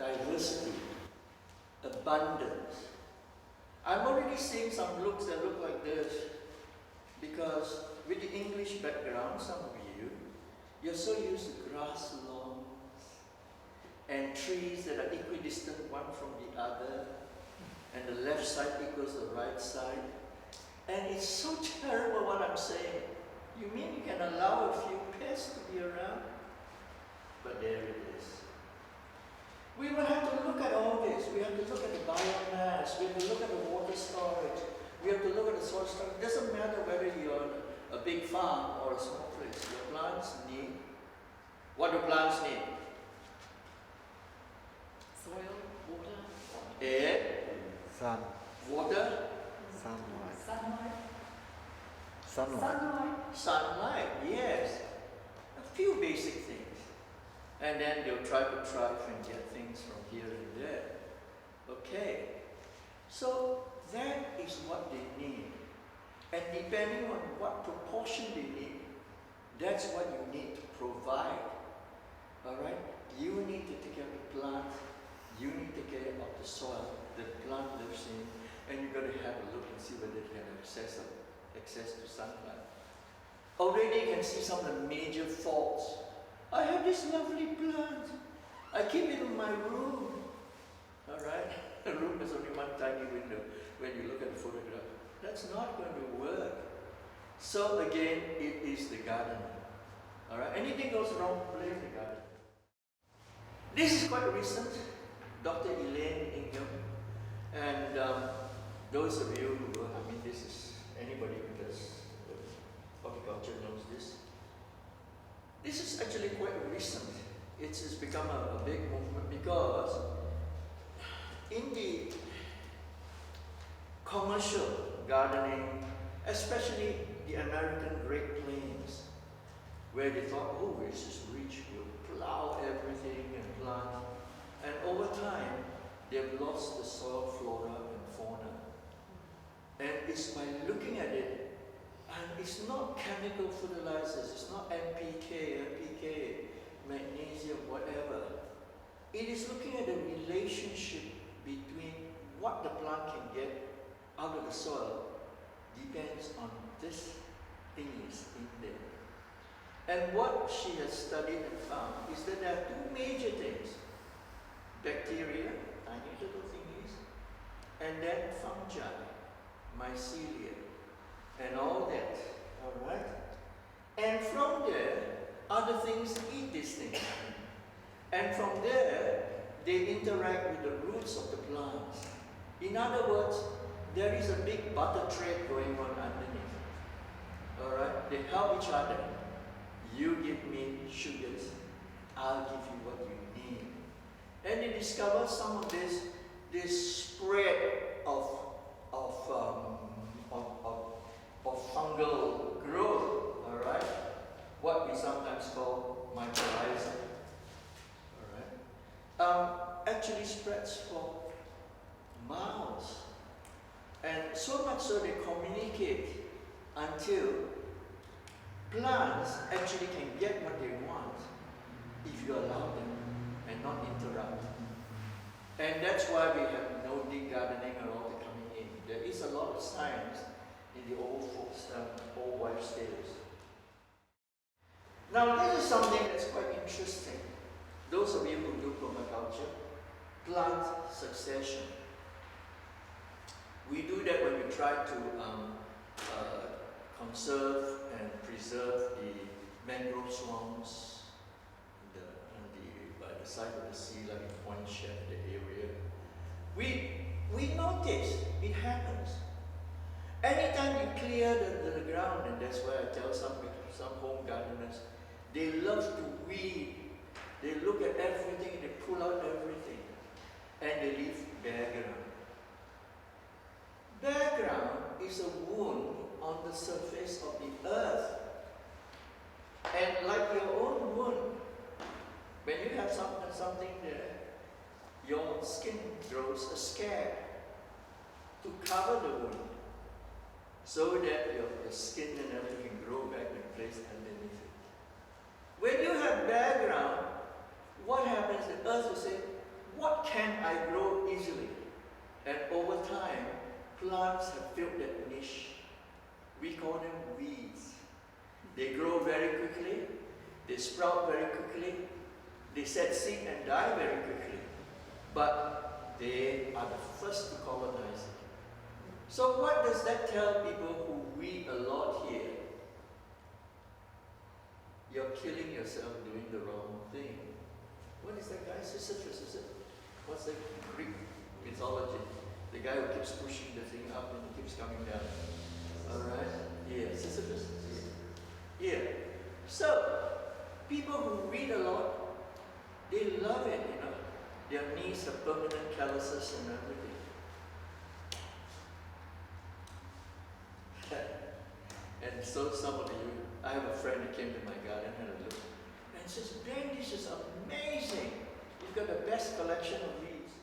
diversity, abundance. I'm already seeing some looks that look like this because with the English background, some of you, you're so used to grass lawns and trees that are equidistant one from the other, and the left side equals the right side. And it's so terrible what I'm saying. You mean you can allow a few pests to be around? But there it is. We will have to look at all this. We have to look at the biomass. We have to look at the water storage. We have to look at the soil structure. It doesn't matter whether you're on a big farm or a small place. Your plants need, what do plants need? Soil, water, Air, sun, water, sunlight, sunlight, yes. A few basic things. And then they'll try to thrive and get things from here and there. Okay. So that is what they need. And depending on what proportion they need, that's what you need to provide. Alright? You need to take care of the plant, you need to take care of the soil the plant lives in, and you've got to have a look and see whether they have access to sunlight. Already you can see some of the major faults. I have this lovely plant. I keep it in my room. Alright? The room has only one tiny window when you look at the photograph. That's not going to work. So again, it is the garden. Alright? Anything goes wrong, blame the garden. This is quite recent. Dr. Elaine Ingham. And those of you who, this is anybody who does horticulture knows this. This is actually quite recent. It's become a big movement because in the commercial gardening, especially the American Great Plains, where they thought, oh, this is rich, we'll plow everything and plant. And over time, they've lost the soil flora and fauna. And it's by looking at it, and it's not chemical fertilizers, it's not NPK, magnesium, whatever. It is looking at the relationship between what the plant can get out of the soil depends on this thing is in there. And what she has studied and found is that there are two major things. Bacteria, tiny little thingies, and then fungi, mycelia, and all that, alright? And from there, other things eat these things. And from there, they interact with the roots of the plants. In other words, there is a big butter trade going on underneath. Alright? They help each other. You give me sugars, I'll give you what you need. And they discover some of this spread of fungal growth, alright? What we sometimes call mycorrhiza, alright? Actually spreads for miles. And so much so they communicate until plants actually can get what they want if you allow them and not interrupt. And that's why we have Nordic gardening and all that coming in. There is a lot of science in the old folks, old wives' tales. Now this is something that's quite interesting. Those of you who do permaculture, plant succession. We do that when we try to conserve and preserve the mangrove swamps by the side of the sea, like in Point Cheah, the area. We notice it happens. Anytime you clear the ground, and that's why I tell some home gardeners, they love to weed. They look at everything and they pull out everything. And they leave bare ground. Bare ground is a wound on the surface of the earth. And like your own wound, when you have something there, your skin grows a scab to cover the wound so that your skin and everything can grow back in place underneath it. When you have bare ground, what happens? The earth will say, what can I grow easily? And over time, plants have filled that niche. We call them weeds. They grow very quickly, they sprout very quickly, they set seed and die very quickly. But they are the first to colonize it. So what does that tell people who weed a lot here? You're killing yourself doing the wrong thing. What is that guy? Sisyphus, is it? What's the Greek mythology? The guy who keeps pushing the thing up and it keeps coming down. Alright? Yeah, Sisyphus? Yeah. So, people who read a lot, they love it, you know. Their knees have permanent calluses and everything. And so some of you, I have a friend who came to my garden and had a look, and says, Ben, this is amazing. You've got the best collection of weeds.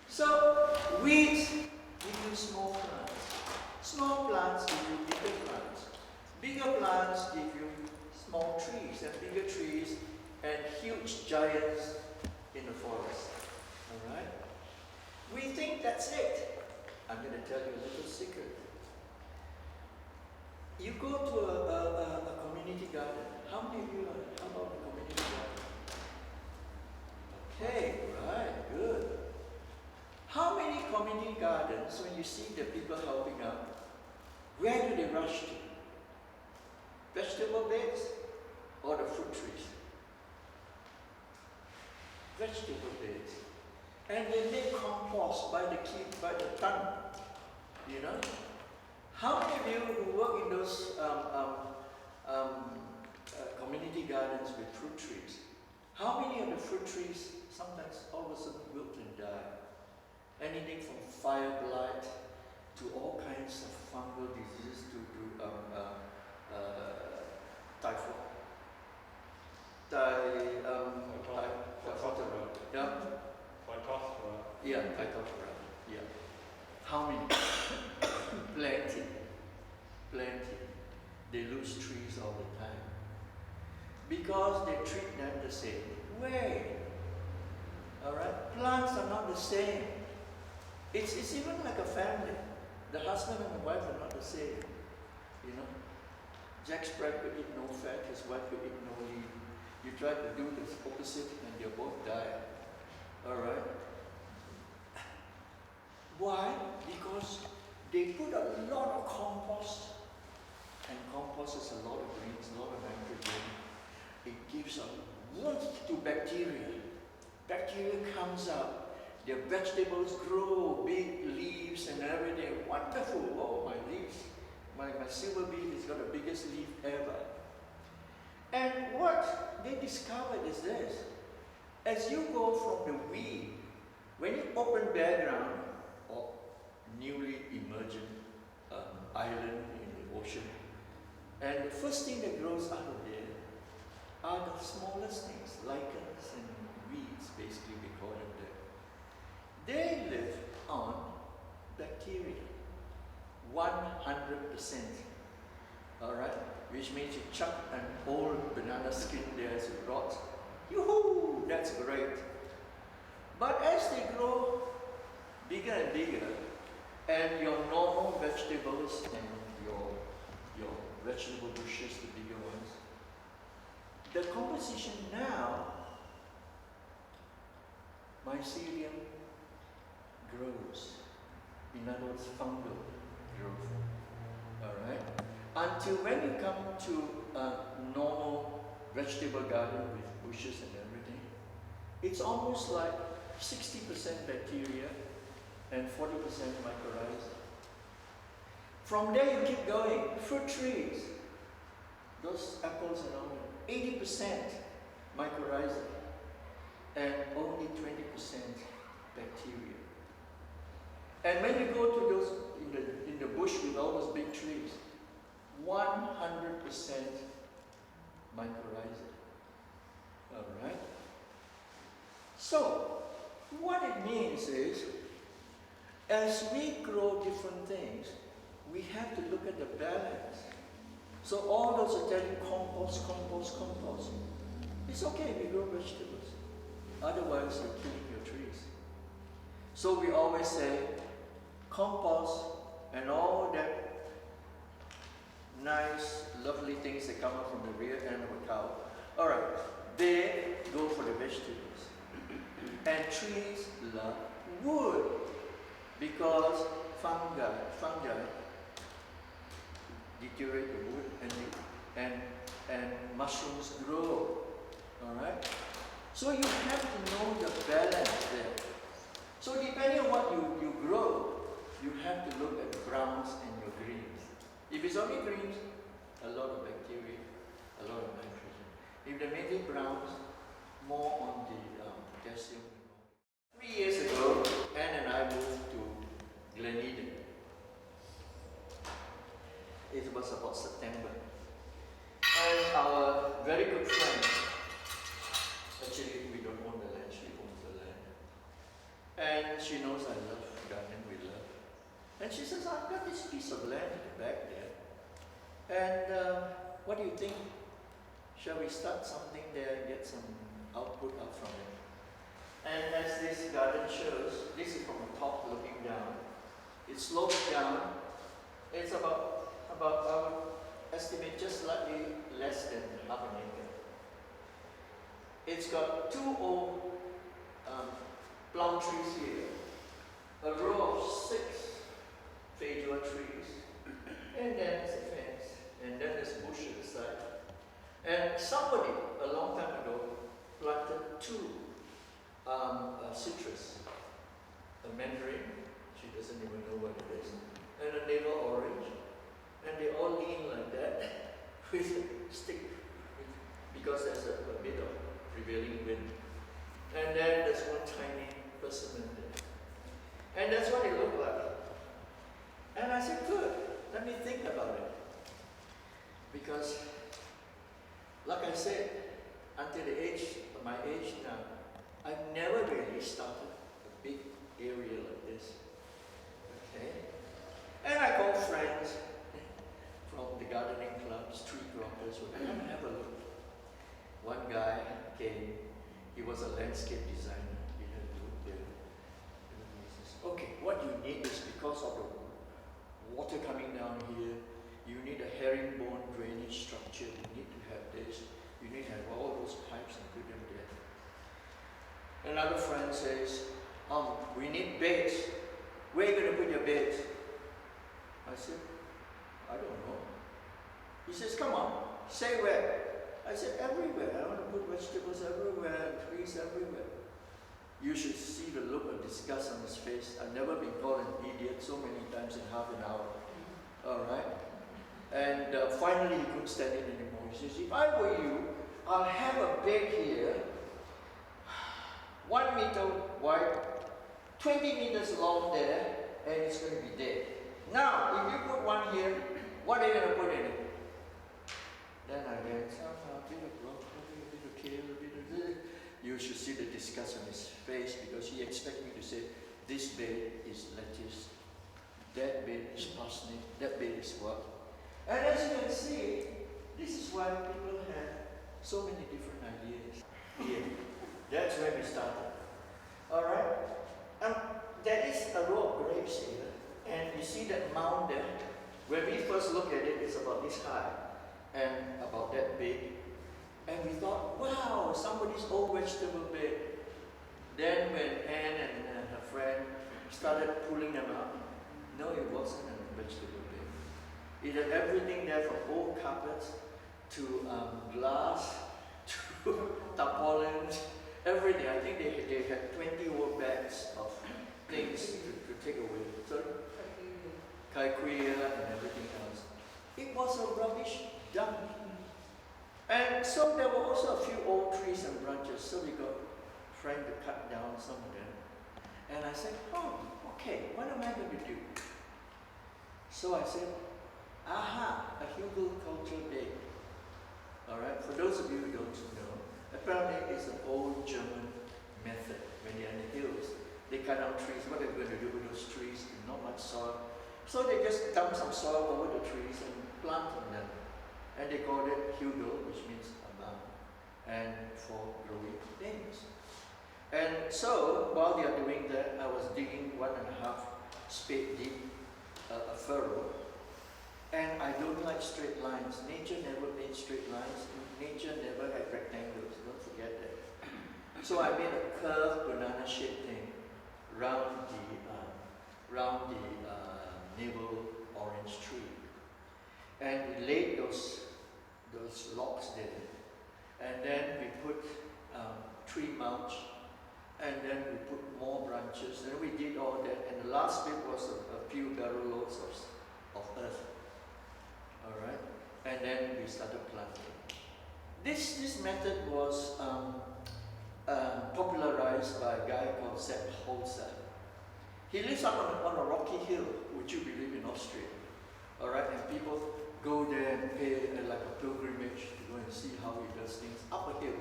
So, weeds give you small plants. Small plants give you bigger plants. Bigger plants give you small trees, and bigger trees, and huge giants in the forest. Alright? We think that's it. I'm going to tell you a little secret. You go to a community garden. How many of you are about the community garden? Okay, right, good. How many community gardens, when you see the people helping out, where do they rush to? Vegetable beds or the fruit trees? Vegetable beds. And they make compost by the ton, you know? How many of you who work in those community gardens with fruit trees, how many of the fruit trees sometimes all of a sudden wilt and die? Anything from fire blight to all kinds of fungal diseases to typhoid. Yeah, Phytophthora. Yeah. How many? Plenty. Plenty. They lose trees all the time. Because they treat them the same way. Alright? Plants are not the same. It's even like a family. The husband and the wife are not the same. You know? Jack Spratt could eat no fat, his wife could eat no lean. You try to do the opposite and they both die. Alright? Why? Because they put a lot of compost, and compost is a lot of greens, a lot of nitrogen. It gives a warmth to bacteria. Bacteria comes up, their vegetables grow, big leaves and everything. Wonderful! Oh, my leaves. My silver beet has got the biggest leaf ever. And what they discovered is this. As you go from the weed, when you open bare ground, or newly emergent island in the ocean, and the first thing that grows out of there are the smallest things, lichens and weeds, basically we call them there. They live on bacteria, 100%. Alright? Which means you chuck an old banana skin there as it rots. Yoo-hoo! That's great. But as they grow bigger and bigger, and your normal vegetables and your vegetable bushes, the bigger ones, the composition now, mycelium grows. In other words, fungal growth. Alright? Until when you come to a normal vegetable garden with bushes and everything, it's almost like 60% bacteria and 40% mycorrhiza. From there you keep going. Fruit trees, those apples and all, 80% mycorrhiza and only 20% bacteria. And when you go to those in the bush with all those big trees, 100% mycorrhiza. Alright? So, what it means is, as we grow different things, we have to look at the balance. So all those are telling compost, compost, compost. It's okay if you grow vegetables. Otherwise, you're killing your trees. So we always say compost and all that nice, lovely things that come up from the rear end of a cow. All right, they go for the vegetables. And trees love wood because fungi deteriorate the wood and mushrooms grow. All right. So you have to know the balance there. So depending on what you grow, you have to look at the browns and your greens. If it's only greens, a lot of bacteria, a lot of nitrogen. If they're mainly browns, more on the potassium. 3 years ago, Anne and I moved to Gleneden. It was about September. And our very good friend, actually we don't own the land, she owns the land. And she knows I love gardening, we love. And she says, I've got this piece of land in the back there. And what do you think? Shall we start something there and get some output out from it? And as this garden shows, this is from the top looking down. It slopes down. It's about I would estimate just slightly less than half an acre. It's got 2 old plum trees here, a row of 6 feijoa trees, and then there's a fence, and then there's bush at the side. And somebody, a long time ago, planted 2 citrus, a mandarin, she doesn't even know what it is, and a navel orange, and they all lean like that with a stick, because there's a bit of prevailing wind. And then there's one tiny persimmon there. And that's what it looked like. And I said, good, let me think about it. Because, like I said, until my age now, I've never really started a big area like this. Okay? And I called friends from the gardening clubs, tree grotters, who come and have a look. One guy came, he was a landscape designer, he had a look there. And he says, okay, what you need is because of the water coming down here, you need a herringbone drainage structure, you need to have this, you need to have all those pipes and put them there. Another friend says, we need beds. Where are you going to put your beds? I said, I don't know. He says, come on, say where. I said, everywhere. I want to put vegetables everywhere, trees everywhere. You should see the look of disgust on his face. I've never been called an idiot so many times in half an hour. All right? And finally, he couldn't stand it anymore. He says, if I were you, I'll have a bed here, 1 meter wide, 20 meters long there, and it's going to be dead. Now, if you put one here, what are you going to put in it? Then I went, a bit of broccoli, a bit of kale, a bit of this. You should see the disgust on his face because he expects me to say, this bed is lettuce, that bed is parsnip, that bed is what. And as you can see, this is why people have so many different ideas here. That's where we started. All right? There is a row of grapes here, and you see that mound there. When we first look at it, it's about this high and about that big. And we thought, wow, somebody's old vegetable bed. Then when Anne and her friend started pulling them out, no, it wasn't a vegetable bed. It had everything there from old carpets to glass to tarpaulins, everything. I think they had 20 old bags of things to take away. Sorry? Kaikui and everything else. It was a rubbish dump. And so there were also a few old trees and branches, so we got trying to cut down some of them. And I said, oh, okay, what am I going to do? So I said, aha, a hugelkultur day. All right, for those of you who don't know, apparently it's an old German method. When they're in the hills, they cut down trees. What are they going to do with those trees? Not much soil. So they just dump some soil over the trees and plant on them. And they called it hugel, which means a mound, and for growing things. And so, while they are doing that, I was digging 1.5 spade deep a furrow. And I don't like straight lines. Nature never made straight lines. Nature never had rectangles. Don't forget that. So I made a curved banana-shaped thing round the navel orange tree, and we laid those logs there, and then we put tree mulch, and then we put more branches, and we did all that, and the last bit was a few barrel loads of earth. All right, and then we started planting. This method was popularized by a guy called Cheah. He lives up on a rocky hill, would you believe, in Austria. All right, and people go there and pay like a pilgrimage to go and see how he does things up a hill.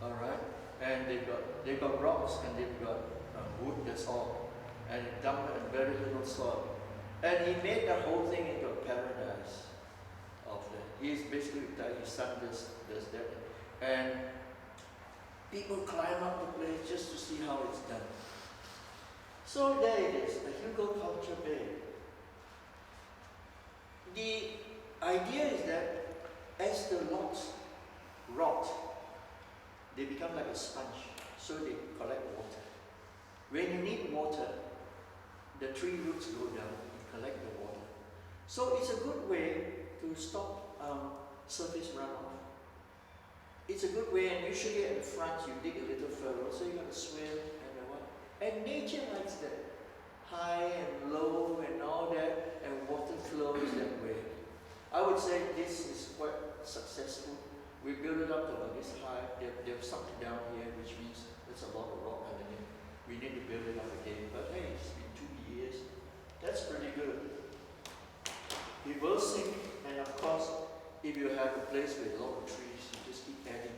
All right, and they've got rocks and they've got wood. That's all, and he dumped in very little soil, and he made the whole thing into a paradise of that. He's basically retired. His son does that, and people climb up the place just to see how it's done. So there it is, the hugelkultur bed. The idea is that as the logs rot, they become like a sponge, so they collect water. When you need water, the tree roots go down and collect the water. So it's a good way to stop surface runoff. It's a good way, and usually at the front you dig a little furrow, so you got a swale and a what. And nature likes that. High and low and all that, and water flows that way. I would say this is quite successful. We built it up to about this high. They've sunk it down here, which means there's a lot of rock underneath. We need to build it up again, but hey, it's been 2 years. That's pretty good. It will sink, and of course, if you have a place with a lot of trees, you just keep adding